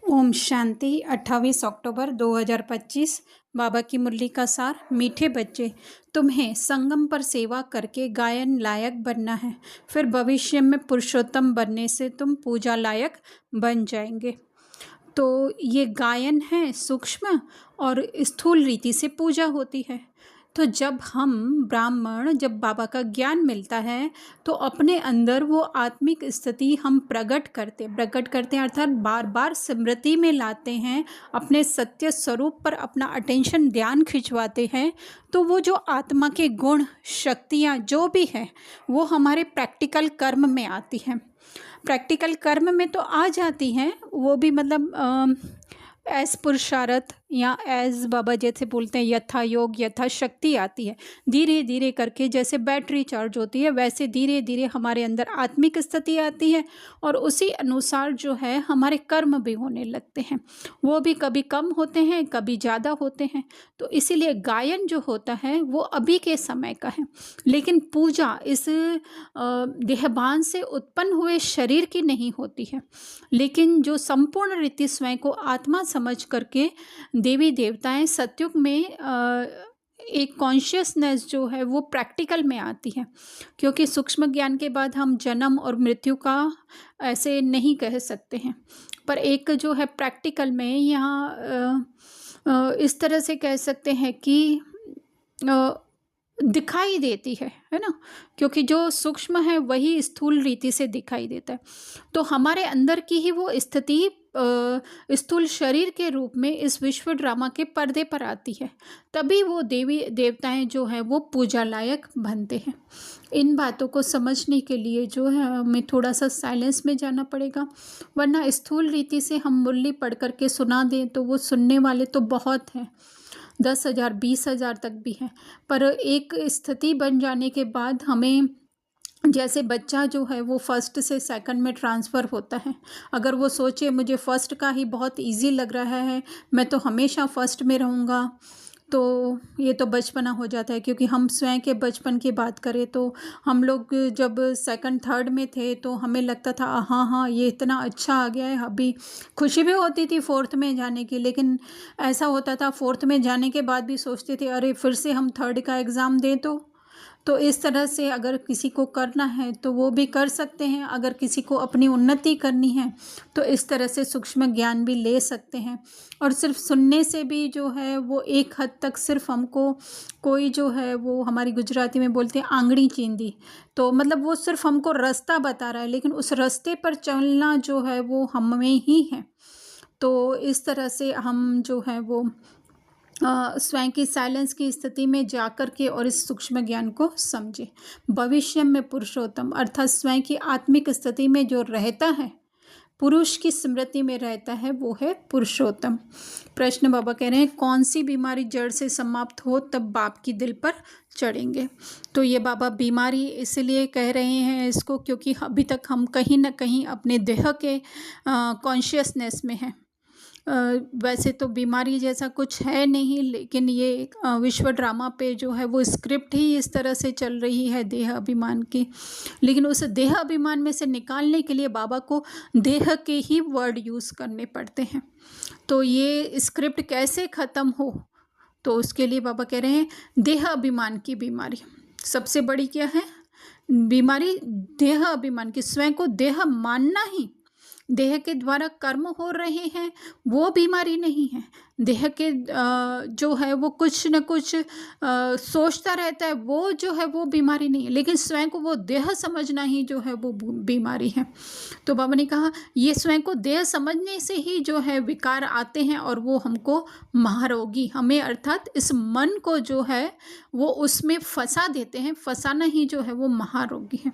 ओम शांति 28 अक्टूबर 2025। बाबा की मुरली का सार। मीठे बच्चे, तुम्हें संगम पर सेवा करके गायन लायक बनना है। फिर भविष्य में पुरुषोत्तम बनने से तुम पूजा लायक बन जाएंगे। तो ये गायन है सूक्ष्म और स्थूल रीति से पूजा होती है। तो जब हम ब्राह्मण, जब बाबा का ज्ञान मिलता है तो अपने अंदर वो आत्मिक स्थिति हम प्रकट करते हैं अर्थात बार बार स्मृति में लाते हैं, अपने सत्य स्वरूप पर अपना अटेंशन ध्यान खिंचवाते हैं। तो वो जो आत्मा के गुण शक्तियाँ जो भी हैं वो हमारे प्रैक्टिकल कर्म में आती हैं। प्रैक्टिकल कर्म में तो आ जाती हैं, वो भी मतलब एज पुरुषार्थ या एज बाबा जैसे बोलते हैं यथा योग यथा शक्ति आती है। धीरे धीरे करके जैसे बैटरी चार्ज होती है वैसे धीरे धीरे हमारे अंदर आत्मिक स्थिति आती है और उसी अनुसार जो है हमारे कर्म भी होने लगते हैं। वो भी कभी कम होते हैं कभी ज़्यादा होते हैं। तो इसीलिए गायन जो होता है वो अभी के समय का है, लेकिन पूजा इस देहभान से उत्पन्न हुए शरीर की नहीं होती है। लेकिन जो संपूर्ण रीति स्वयं को आत्मा समझ करके देवी देवताएं सतयुग में एक कॉन्शियसनेस जो है वो प्रैक्टिकल में आती है। क्योंकि सूक्ष्म ज्ञान के बाद हम जन्म और मृत्यु का ऐसे नहीं कह सकते हैं, पर एक जो है प्रैक्टिकल में यहाँ इस तरह से कह सकते हैं कि दिखाई देती है ना। क्योंकि जो सूक्ष्म है वही स्थूल रीति से दिखाई देता है। तो हमारे अंदर की ही वो स्थिति स्थूल शरीर के रूप में इस विश्व ड्रामा के पर्दे पर आती है, तभी वो देवी देवताएं जो है वो पूजा लायक बनते हैं। इन बातों को समझने के लिए जो है हमें थोड़ा सा साइलेंस में जाना पड़ेगा, वरना स्थूल रीति से हम मुरली पढ़ करके सुना दें तो वो सुनने वाले तो बहुत हैं, 10,000 20,000 तक भी हैं। पर एक स्थिति बन जाने के बाद हमें, जैसे बच्चा जो है वो फर्स्ट से सेकंड में ट्रांसफ़र होता है, अगर वो सोचे मुझे फ़र्स्ट का ही बहुत इजी लग रहा है, मैं तो हमेशा फ़र्स्ट में रहूँगा, तो ये तो बचपना हो जाता है। क्योंकि हम स्वयं के बचपन की बात करें तो हम लोग जब सेकंड थर्ड में थे तो हमें लगता था हाँ हाँ ये इतना अच्छा आ गया है। अभी खुशी भी होती थी फोर्थ में जाने की, लेकिन ऐसा होता था फोर्थ में जाने के बाद भी सोचते थे अरे फिर से हम थर्ड का एग्ज़ाम दें। तो इस तरह से अगर किसी को करना है तो वो भी कर सकते हैं, अगर किसी को अपनी उन्नति करनी है तो इस तरह से सूक्ष्म ज्ञान भी ले सकते हैं। और सिर्फ सुनने से भी जो है वो एक हद तक सिर्फ हमको कोई जो है वो हमारी गुजराती में बोलते हैं आंगड़ी चींदी, तो मतलब वो सिर्फ हमको रास्ता बता रहा है, लेकिन उस रास्ते पर चलना जो है वो हम में ही है। तो इस तरह से हम जो है वो स्वयं की साइलेंस की स्थिति में जाकर के और इस सूक्ष्म ज्ञान को समझे। भविष्य में पुरुषोत्तम अर्थात स्वयं की आत्मिक स्थिति में जो रहता है, पुरुष की स्मृति में रहता है, वो है पुरुषोत्तम। प्रश्न बाबा कह रहे हैं कौन सी बीमारी जड़ से समाप्त हो तब बाप की दिल पर चढ़ेंगे। तो ये बाबा बीमारी इसलिए कह रहे हैं इसको क्योंकि अभी तक हम कहीं ना कहीं अपने देह के कॉन्शियसनेस में हैं। वैसे तो बीमारी जैसा कुछ है नहीं, लेकिन ये विश्व ड्रामा पे जो है वो स्क्रिप्ट ही इस तरह से चल रही है देह अभिमान की। लेकिन उस देह अभिमान में से निकालने के लिए बाबा को देह के ही वर्ड यूज़ करने पड़ते हैं। तो ये स्क्रिप्ट कैसे ख़त्म हो, तो उसके लिए बाबा कह रहे हैं देह अभिमान की बीमारी सबसे बड़ी क्या है बीमारी, देह अभिमान की। स्वयं को देह मानना ही, देह के द्वारा कर्म हो रहे हैं वो बीमारी नहीं है। देह के जो है वो कुछ न कुछ सोचता रहता है वो जो है वो बीमारी नहीं है, लेकिन स्वयं को वो देह समझना ही जो है वो बीमारी है। तो बाबा ने कहा ये स्वयं को देह समझने से ही जो है विकार आते हैं और वो हमको महारोगी, हमें अर्थात इस मन को जो है वो उसमें फंसा देते हैं, फंसाना ही जो है वो महारोगी है।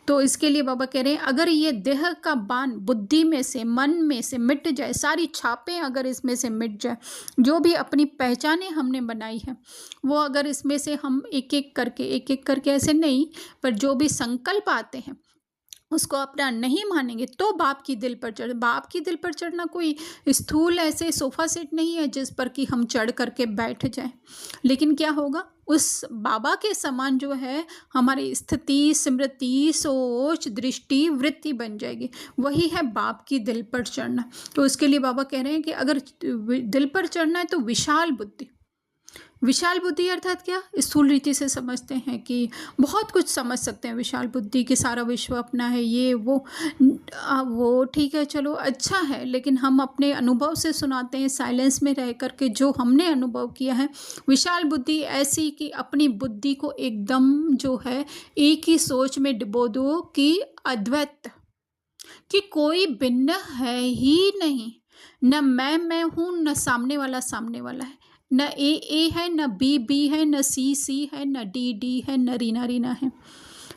तो इसके लिए बाबा कह रहे हैं अगर ये देह का बाण बुद्धि में से मन में से मिट जाए, सारी छापें अगर इसमें से मिट जाए, जो भी अपनी पहचानें हमने बनाई है वो अगर इसमें से हम एक एक करके ऐसे नहीं, पर जो भी संकल्प आते हैं उसको अपना नहीं मानेंगे तो बाप की दिल पर चढ़ बाप की दिल पर चढ़ना कोई स्थूल ऐसे सोफ़ा सेट नहीं है जिस पर कि हम चढ़ कर के बैठ जाएँ। लेकिन क्या होगा, उस बाबा के समान जो है हमारी स्थिति, स्मृति, सोच, दृष्टि, वृत्ति बन जाएगी। वही है बाप की दिल पर चढ़ना। तो उसके लिए बाबा कह रहे हैं कि अगर दिल पर चढ़ना है तो विशाल बुद्धि। विशाल बुद्धि अर्थात क्या, स्थूल रीति से समझते हैं कि बहुत कुछ समझ सकते हैं विशाल बुद्धि कि सारा विश्व अपना है, ये वो ठीक है, चलो अच्छा है। लेकिन हम अपने अनुभव से सुनाते हैं, साइलेंस में रह कर के जो हमने अनुभव किया है। विशाल बुद्धि ऐसी कि अपनी बुद्धि को एकदम जो है एक ही सोच में डुबो दो कि अद्वैत, कि कोई भिन्न है ही नहीं। न मैं हूँ, न सामने वाला है, न ए है, न बी है, न सी है, न डी है, न रीना है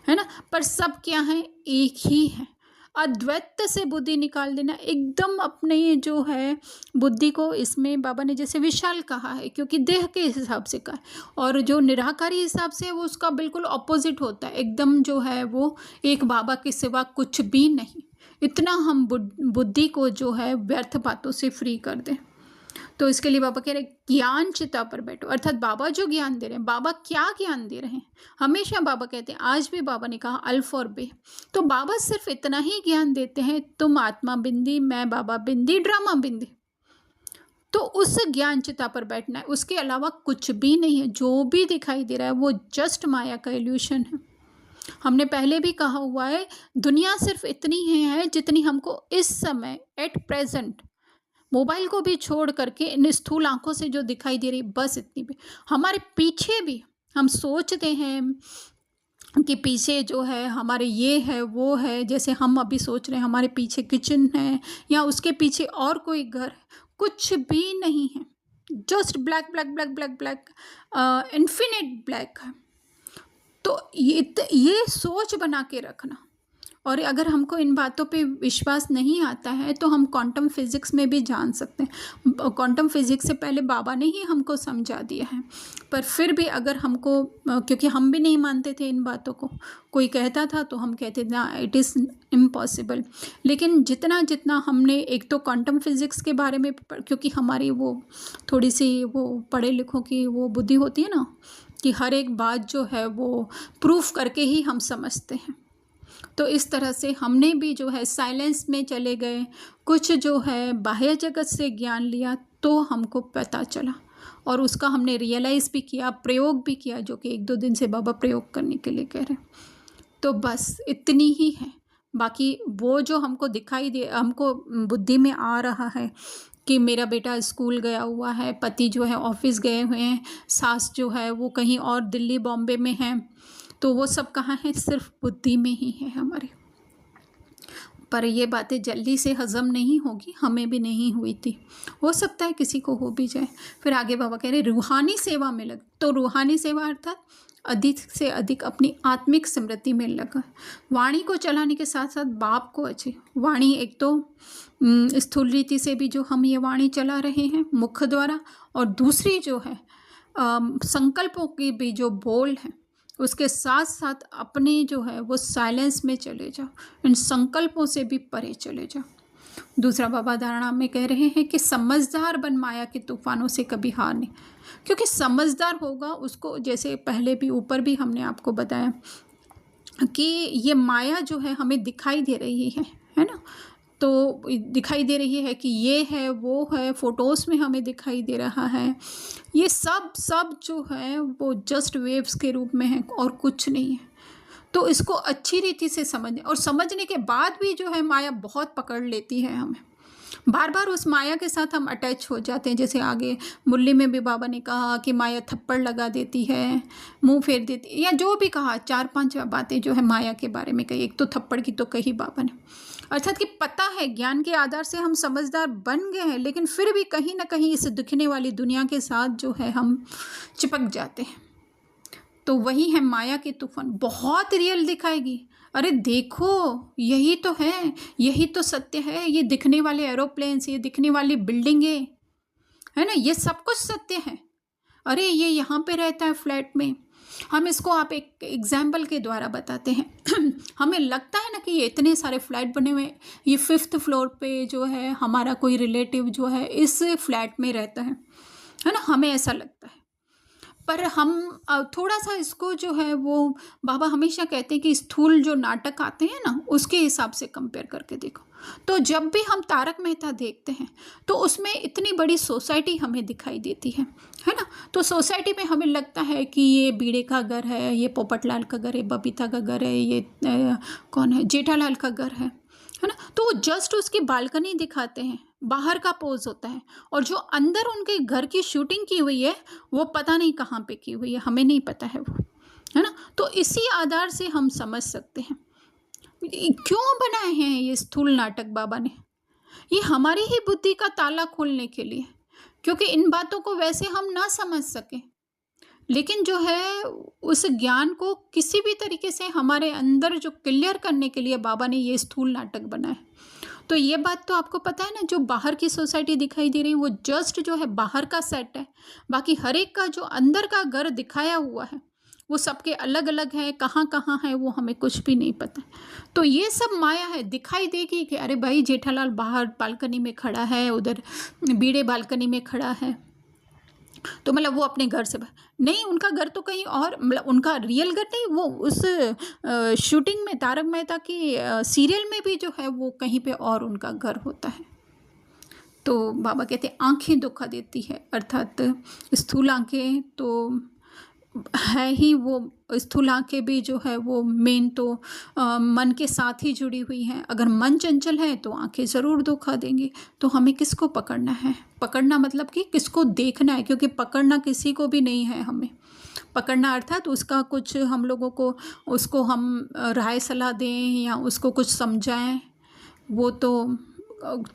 ना। पर सब क्या है, एक ही है। अद्वैत से बुद्धि निकाल देना, एकदम अपने जो है बुद्धि को, इसमें बाबा ने जैसे विशाल कहा है क्योंकि देह के हिसाब से कहा है, और जो निराकारी हिसाब से है वो उसका बिल्कुल ऑपोजिट होता है। एकदम जो है वो एक बाबा के सिवा कुछ भी नहीं। इतना हम बुद्धि को जो है व्यर्थ बातों से फ्री कर दें। तो इसके लिए बाबा कह रहे हैं ज्ञान चिता पर बैठो, अर्थात बाबा जो ज्ञान दे रहे हैं, बाबा क्या ज्ञान दे रहे हैं। हमेशा बाबा कहते हैं, आज भी बाबा ने कहा अल्फ और बे। तो बाबा सिर्फ इतना ही ज्ञान देते हैं, तुम आत्मा बिंदी, मैं बाबा बिंदी, ड्रामा बिंदी। तो उस ज्ञान चिता पर बैठना है, उसके अलावा कुछ भी नहीं है। जो भी दिखाई दे रहा है वो जस्ट माया का इल्यूशन है। हमने पहले भी कहा हुआ है, दुनिया सिर्फ इतनी ही है जितनी हमको इस समय एट प्रेजेंट, मोबाइल को भी छोड़ करके इन स्थूल आंखों से जो दिखाई दे रही, बस इतनी भी। हमारे पीछे भी हम सोचते हैं कि पीछे जो है हमारे ये है वो है, जैसे हम अभी सोच रहे हैं हमारे पीछे किचन है या उसके पीछे और कोई घर है, कुछ भी नहीं है। Just black black black black black, infinite black है। तो ये सोच बना के रखना। और अगर हमको इन बातों पे विश्वास नहीं आता है तो हम क्वांटम फिज़िक्स में भी जान सकते हैं। क्वांटम फिज़िक्स से पहले बाबा ने ही हमको समझा दिया है, पर फिर भी अगर हमको, क्योंकि हम भी नहीं मानते थे इन बातों को, कोई कहता था तो हम कहते थे ना, इट इज़ इम्पॉसिबल। लेकिन जितना जितना हमने, एक तो क्वांटम फिज़िक्स के बारे में, क्योंकि हमारी वो थोड़ी सी वो पढ़े लिखों की वो बुद्धि होती है ना, कि हर एक बात जो है वो प्रूफ करके ही हम समझते हैं। तो इस तरह से हमने भी जो है साइलेंस में चले गए, कुछ जो है बाह्य जगत से ज्ञान लिया तो हमको पता चला, और उसका हमने रियलाइज़ भी किया, प्रयोग भी किया, जो कि 1-2 दिन से बाबा प्रयोग करने के लिए कह रहे हैं। तो बस इतनी ही है। बाकी वो जो हमको दिखाई दे, हमको बुद्धि में आ रहा है कि मेरा बेटा स्कूल गया हुआ है, पति जो है ऑफिस गए हुए हैं, सास जो है वो कहीं और दिल्ली बॉम्बे में है, तो वो सब कहाँ है, सिर्फ बुद्धि में ही है हमारे। पर ये बातें जल्दी से हज़म नहीं होगी, हमें भी नहीं हुई थी, हो सकता है किसी को हो भी जाए। फिर आगे बाबा कह रहे रूहानी सेवा में लग। तो रूहानी सेवा अर्थात अधिक से अधिक अपनी आत्मिक स्मृति में लगा, वाणी को चलाने के साथ साथ बाप को अच्छी वाणी, एक तो स्थूल रीति से भी जो हम ये वाणी चला रहे हैं मुख द्वारा, और दूसरी जो है संकल्पों की भी जो बोल है, उसके साथ साथ अपने जो है वो साइलेंस में चले जाओ, इन संकल्पों से भी परे चले जाओ। दूसरा बाबा धारणा में कह रहे हैं कि समझदार बन, माया के तूफानों से कभी हार नहीं। क्योंकि समझदार होगा उसको, जैसे पहले भी ऊपर भी हमने आपको बताया कि ये माया जो है हमें दिखाई दे रही है ना, तो दिखाई दे रही है कि ये है वो है, फ़ोटोज़ में हमें दिखाई दे रहा है, ये सब जो है वो जस्ट वेव्स के रूप में है और कुछ नहीं है। तो इसको अच्छी रीति से समझने, और समझने के बाद भी जो है माया बहुत पकड़ लेती है हमें, बार बार उस माया के साथ हम अटैच हो जाते हैं। जैसे आगे मुरली में भी बाबा ने कहा कि माया थप्पड़ लगा देती है, मुंह फेर देती है, या जो भी कहा, 4-5 बातें जो है माया के बारे में कही। एक तो थप्पड़ की तो कही बाबा ने, अर्थात कि पता है, ज्ञान के आधार से हम समझदार बन गए हैं, लेकिन फिर भी कहीं ना कहीं इस दिखने वाली दुनिया के साथ जो है हम चिपक जाते हैं। तो वही है माया के तूफान, बहुत रियल दिखाएगी। अरे देखो, यही तो है, यही तो सत्य है, ये दिखने वाले एरोप्लेन्स, ये दिखने वाली बिल्डिंगें, है ना, ये सब कुछ सत्य है। अरे ये यहाँ पे रहता है फ्लैट में, हम इसको आप एक एग्जाम्पल के द्वारा बताते हैं। हमें लगता है ना कि ये इतने सारे फ्लैट बने हुए हैं, ये 5th फ्लोर पे जो है हमारा कोई रिलेटिव जो है इस फ्लैट में रहता है ना, हमें ऐसा लगता है। पर हम थोड़ा-सा इसको जो है वो बाबा हमेशा कहते हैं कि स्थूल जो नाटक आते हैं ना, उसके हिसाब से कंपेयर करके देखो। तो जब भी हम तारक मेहता देखते हैं, तो उसमें इतनी बड़ी सोसाइटी हमें दिखाई देती है ना? तो सोसाइटी में हमें लगता है कि ये बीड़े का घर है, ये पोपटलाल का घर है, बबीता का घर है, ये कौन है, जेठालाल का घर है ना? तो वो जस्ट उसकी बालकनी दिखाते हैं, बाहर का पोज़ होता है, और जो अंदर उनके घर की शूटिंग की हुई है, वो पता नहीं कहाँ पे की हुई है, हमें नहीं पता है वो, है ना? तो इसी आधार से हम समझ सकते हैं क्यों बनाए हैं ये स्थूल नाटक बाबा ने। ये हमारी ही बुद्धि का ताला खोलने के लिए, क्योंकि इन बातों को वैसे हम ना समझ सकें, लेकिन जो है उस ज्ञान को किसी भी तरीके से हमारे अंदर जो क्लियर करने के लिए बाबा ने ये स्थूल नाटक बनाए। तो ये बात तो आपको पता है ना, जो बाहर की सोसाइटी दिखाई दे रही है वो जस्ट जो है बाहर का सेट है, बाकी हर एक का जो अंदर का घर दिखाया हुआ है वो सबके अलग अलग है, कहाँ कहाँ है वो हमें कुछ भी नहीं पता। तो ये सब माया है, दिखाई देगी कि अरे भाई जेठालाल बाहर बालकनी में खड़ा है, उधर बीड़े बालकनी में खड़ा है, तो मतलब वो अपने घर से नहीं, उनका घर तो कहीं और, मतलब उनका रियल घर नहीं, वो उस शूटिंग में तारक मेहता की सीरियल में भी जो है वो कहीं पे और उनका घर होता है। तो बाबा कहते हैं आंखें धोखा देती है, अर्थात स्थूल आंखें तो है ही, वो स्थूल आंखें भी जो है वो मेन तो मन के साथ ही जुड़ी हुई हैं। अगर मन चंचल है तो आंखें ज़रूर धोखा देंगी। तो हमें किसको पकड़ना है? पकड़ना मतलब कि किसको देखना है, क्योंकि पकड़ना किसी को भी नहीं है हमें। पकड़ना अर्थात उसका कुछ हम लोगों को, उसको हम राय सलाह दें या उसको कुछ समझाएं, वो तो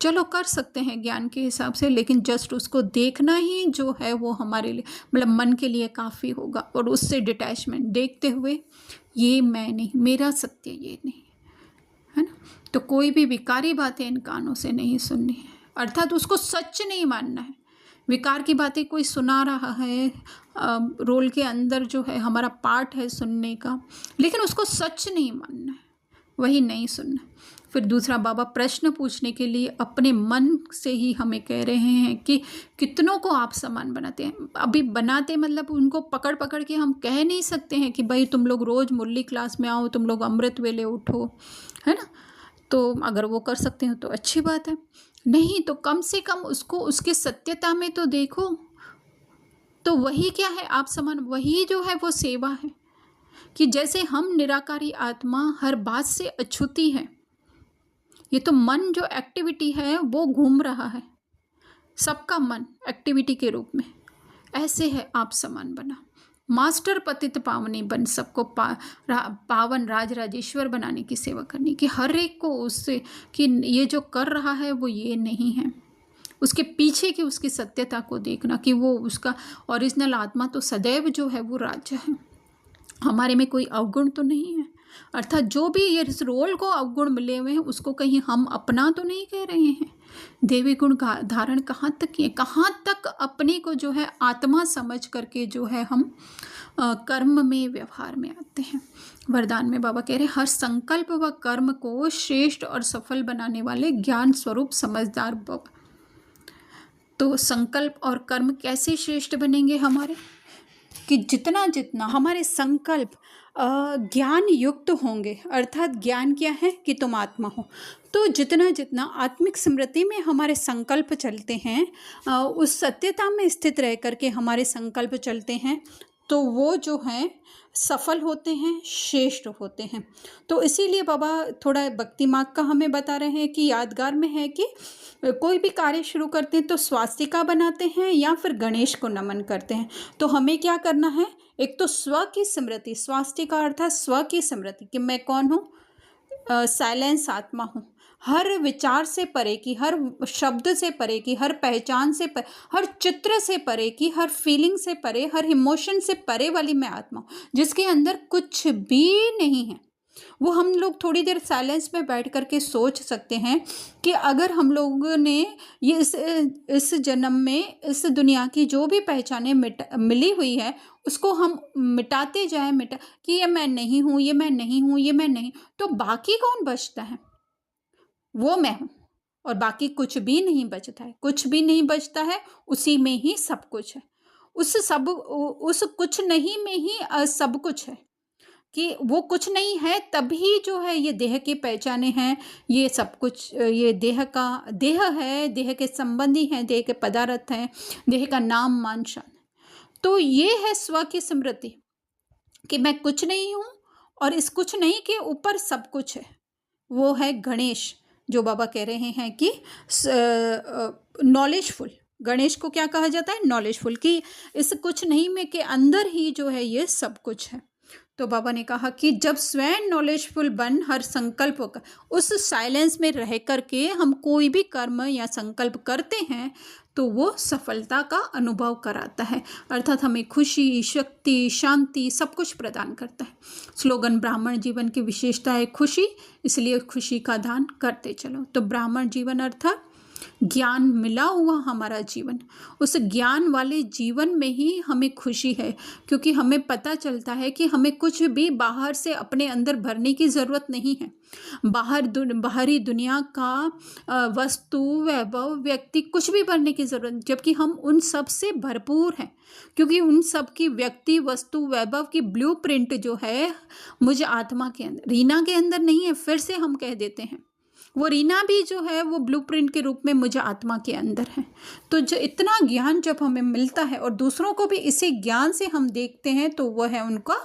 चलो कर सकते हैं ज्ञान के हिसाब से, लेकिन जस्ट उसको देखना ही जो है वो हमारे लिए, मतलब मन के लिए काफ़ी होगा। और उससे डिटैचमेंट देखते हुए, ये मैं नहीं, मेरा सत्य ये नहीं, है ना? तो कोई भी विकारी बातें इन कानों से नहीं सुननी है, अर्थात उसको सच नहीं मानना है। विकार की बातें कोई सुना रहा है, रोल के अंदर जो है हमारा पार्ट है सुनने का, लेकिन उसको सच नहीं मानना है, वही नहीं सुनना। फिर दूसरा, बाबा प्रश्न पूछने के लिए अपने मन से ही हमें कह रहे हैं कि कितनों को आप समान बनाते हैं। अभी बनाते मतलब उनको पकड़ पकड़ के हम कह नहीं सकते हैं कि भाई तुम लोग रोज़ मुरली क्लास में आओ, तुम लोग अमृत वेले उठो, है ना? तो अगर वो कर सकते हो तो अच्छी बात है, नहीं तो कम से कम उसको उसकी सत्यता में तो देखो। तो वही क्या है, आप समान, वही जो है वो सेवा है। कि जैसे हम निराकारी आत्मा हर बात से अछूती है, ये तो मन जो एक्टिविटी है वो घूम रहा है, सबका मन एक्टिविटी के रूप में, ऐसे है आप समान बना। मास्टर पतित पावनी बन, सबको पावन राज राजेश्वर बनाने की सेवा करनी, कि हर एक को उससे कि ये जो कर रहा है वो ये नहीं है, उसके पीछे की उसकी सत्यता को देखना कि वो उसका ओरिजिनल आत्मा तो सदैव जो है वो राज्य है, हमारे में कोई अवगुण तो नहीं है। अर्थात जो भी ये इस रोल को अवगुण मिले हुए हैं उसको कहीं हम अपना तो नहीं कह रहे हैं। देवी गुण का धारण कहाँ तक किए, कहाँ तक अपने को जो है आत्मा समझ करके जो है हम कर्म में व्यवहार में आते हैं। वरदान में बाबा कह रहे हैं हर संकल्प व कर्म को श्रेष्ठ और सफल बनाने वाले ज्ञान स्वरूप समझदार भव। तो संकल्प और कर्म कैसे श्रेष्ठ बनेंगे हमारे, कि जितना जितना हमारे संकल्प ज्ञान युक्त होंगे, अर्थात ज्ञान क्या है कि तुम आत्मा हो, तो जितना जितना आत्मिक स्मृति में हमारे संकल्प चलते हैं, उस सत्यता में स्थित रह करके हमारे संकल्प चलते हैं, तो वो जो हैं सफल होते हैं, श्रेष्ठ होते हैं। तो इसीलिए बाबा थोड़ा भक्ति मार्ग का हमें बता रहे हैं कि यादगार में है कि कोई भी कार्य शुरू करते हैं तो स्वास्तिका बनाते हैं या फिर गणेश को नमन करते हैं। तो हमें क्या करना है, एक तो स्व की स्मृति, स्वास्तिका अर्थात स्व की स्मृति कि मैं कौन हूँ, साइलेंस आत्मा हूँ, हर विचार से परे की, हर शब्द से परे की, हर पहचान से परे, हर चित्र से परे की, हर फीलिंग से परे, हर इमोशन से परे वाली मैं आत्मा हूँ, जिसके अंदर कुछ भी नहीं है, वो हम लोग थोड़ी देर साइलेंस में बैठ कर के सोच सकते हैं कि अगर हम लोगों ने ये इस जन्म में इस दुनिया की जो भी पहचानें मिली हुई है, उसको हम मिटाते जाएँ, कि ये मैं नहीं हूँ, ये मैं नहीं हूँ, ये मैं नहीं, तो बाकी कौन बचता है? वो मैं हूँ और बाकी कुछ भी नहीं बचता है, कुछ भी नहीं बचता है, उसी में ही सब कुछ है। उस कुछ नहीं में ही सब कुछ है। कि वो कुछ नहीं है तभी जो है ये देह की पहचाने हैं, ये सब कुछ ये देह है, देह के संबंधी हैं, देह के पदार्थ हैं, देह का नाम मान शान। तो ये है स्व की स्मृति कि मैं कुछ नहीं हूँ और इस कुछ नहीं के ऊपर सब कुछ है। वो है गणेश, जो बाबा कह रहे हैं कि नॉलेजफुल। गणेश को क्या कहा जाता है? नॉलेजफुल, कि इस कुछ नहीं में के अंदर ही जो है ये सब कुछ है। तो बाबा ने कहा कि जब स्वयं नॉलेजफुल बन हर संकल्प का उस साइलेंस में रह करके हम कोई भी कर्म या संकल्प करते हैं तो वो सफलता का अनुभव कराता है, अर्थात हमें खुशी, शक्ति, शांति सब कुछ प्रदान करता है। स्लोगन ब्राह्मण जीवन की विशेषता है खुशी, इसलिए खुशी का दान करते चलो। तो ब्राह्मण जीवन अर्थात ज्ञान मिला हुआ हमारा जीवन, उस ज्ञान वाले जीवन में ही हमें खुशी है, क्योंकि हमें पता चलता है कि हमें कुछ भी बाहर से अपने अंदर भरने की ज़रूरत नहीं है। बाहरी दुनिया का वस्तु, वैभव, व्यक्ति कुछ भी भरने की ज़रूरत, जबकि हम उन सब से भरपूर हैं, क्योंकि उन सब की व्यक्ति, वस्तु, वैभव की ब्लूप्रिंट जो है मुझे आत्मा के अंदर, रीना के अंदर नहीं है। फिर से हम कह देते हैं वो रीना भी जो है वो ब्लूप्रिंट के रूप में मुझे आत्मा के अंदर है। तो जो इतना ज्ञान जब हमें मिलता है और दूसरों को भी इसी ज्ञान से हम देखते हैं तो वह है उनका